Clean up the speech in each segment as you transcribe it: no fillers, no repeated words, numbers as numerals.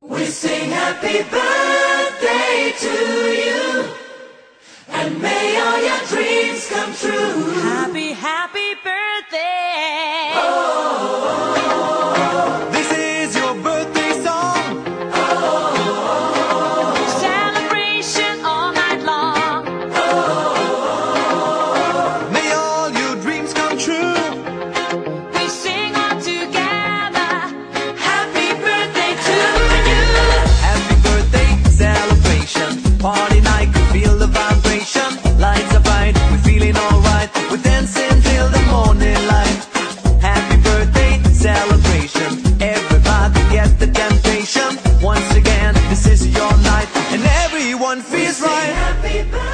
We sing happy birthday to you, and may all your dreams come true. Happy, happy birthday. This is your birthday song. Celebration all night long. May all your dreams come true. We sing all together. Happy birthday to you. Happy birthday celebration. Party night, we feel the vibration. Lights are bright, we're feeling alright. We're dancing till the morning light. Happy birthday celebration. Everybody get the temptation. Once again, this is your night, and everyone feels right. Happy birthday.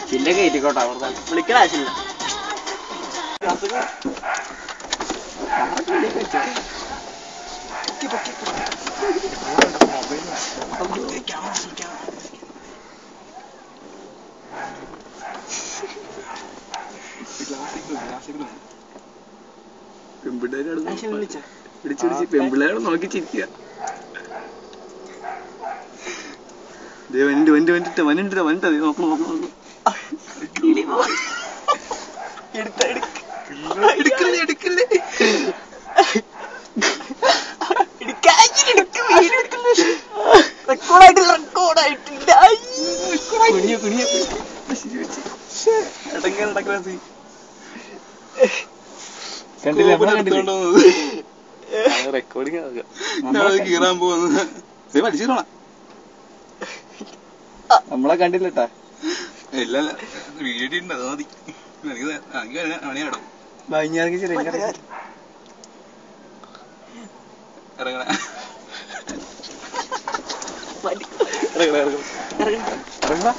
ചില്ല കയറ്റിക്കോട്ടെ അവിടെ വിളിക്കണ ആവശ്യമില്ല. പെമ്പിള്ളേരോട് നോക്കി ചിരിക്കുക. കീറാൻ പോകുന്നത് പഠിച്ചിട്ടോളാം. നമ്മളെ കണ്ടില്ലട്ടാ. ഇല്ല video ഉണ്ട്, അത് മതി. മണിയാടും ഭംഗിയാക്കി ഇറങ്ങണ ഇറങ്ങണ